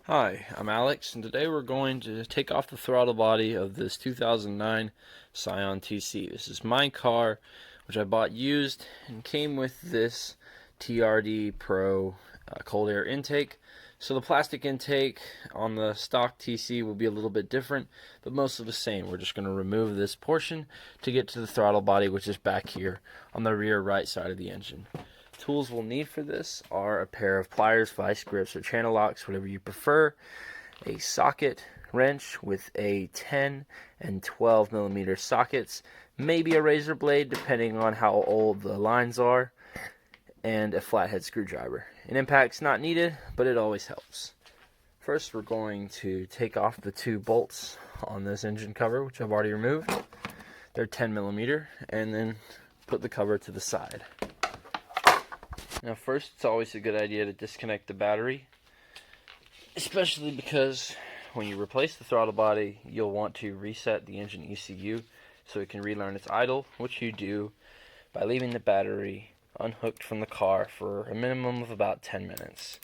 Hi, I'm Alex, and today we're going to take off the throttle body of this 2009 Scion TC. This is my car, which I bought used, and came with this TRD Pro cold air intake. So the plastic intake on the stock TC will be a little bit different, but mostly the same. We're just going to remove this portion to get to the throttle body, which is back here on the rear right side of the engine. Tools we'll need for this are a pair of pliers, vice grips, or channel locks, whatever you prefer, a socket wrench with a 10 and 12 millimeter sockets, maybe a razor blade depending on how old the lines are, and a flathead screwdriver. An impact's not needed, but it always helps. First, we're going to take off the two bolts on this engine cover, which I've already removed. They're 10 millimeter, and then put the cover to the side. Now first, it's always a good idea to disconnect the battery, especially because when you replace the throttle body, you'll want to reset the engine ECU so it can relearn its idle, which you do by leaving the battery unhooked from the car for a minimum of about 10 minutes.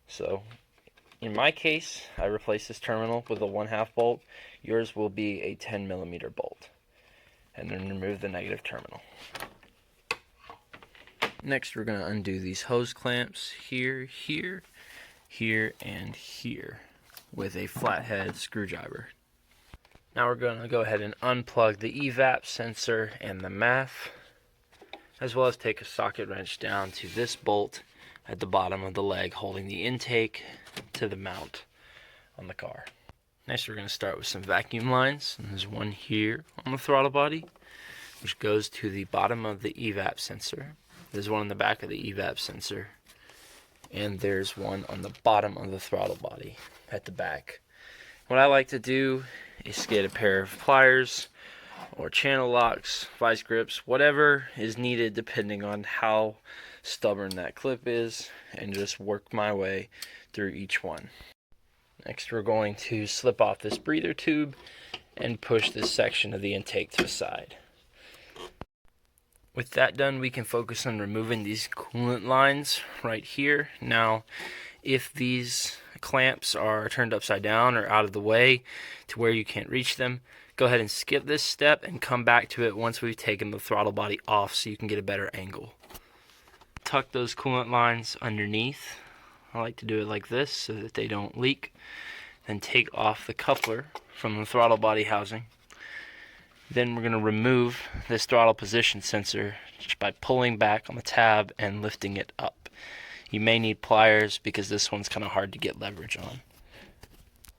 So, in my case, I replaced this terminal with a 1/2 bolt. Yours will be a 10 millimeter bolt. And then remove the negative terminal. Next, we're going to undo these hose clamps here, here, and here with a flathead screwdriver. Now we're going to go ahead and unplug the evap sensor and the MAF, as well as take a socket wrench down to this bolt at the bottom of the leg holding the intake to the mount on the car. Next, we're going to start with some vacuum lines. And there's one here on the throttle body, which goes to the bottom of the evap sensor. There's one on the back of the evap sensor, and there's one on the bottom of the throttle body at the back. What I like to do is get a pair of pliers or channel locks, vice grips, whatever is needed depending on how stubborn that clip is, and just work my way through each one. Next, we're going to slip off this breather tube and push this section of the intake to the side. With that done, we can focus on removing these coolant lines right here. Now, if these clamps are turned upside down or out of the way to where you can't reach them, go ahead and skip this step and come back to it once we've taken the throttle body off so you can get a better angle. Tuck those coolant lines underneath. I like to do it like this so that they don't leak. Then take off the coupler from the throttle body housing. Then we're going to remove this throttle position sensor just by pulling back on the tab and lifting it up. You may need pliers because this one's kind of hard to get leverage on.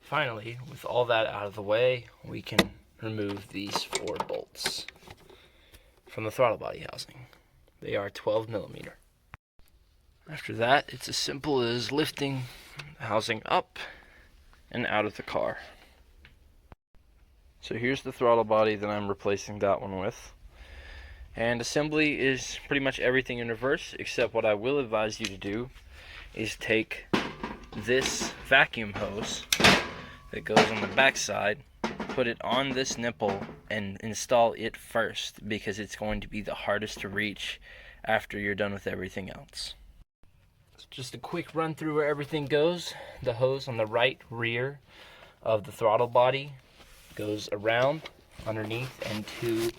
Finally, with all that out of the way, we can remove these 4 bolts from the throttle body housing. They are 12 millimeter. After that, it's as simple as lifting the housing up and out of the car. So here's the throttle body that I'm replacing that one with. And assembly is pretty much everything in reverse, except what I will advise you to do is take this vacuum hose that goes on the back side, put it on this nipple, and install it first, because it's going to be the hardest to reach after you're done with everything else. So just a quick run through where everything goes. The hose on the right rear of the throttle body goes around, underneath, and to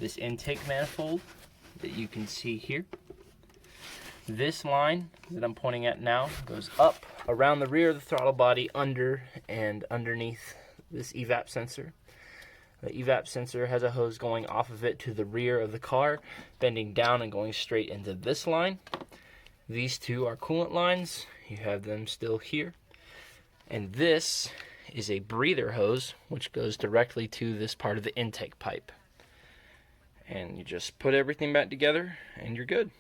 this intake manifold that you can see here. This line that I'm pointing at now goes up around the rear of the throttle body, under and underneath this evap sensor. The evap sensor has a hose going off of it to the rear of the car, bending down and going straight into this line. These two are coolant lines. You have them still here. And this is a breather hose, which goes directly to this part of the intake pipe. And you just put everything back together, and you're good.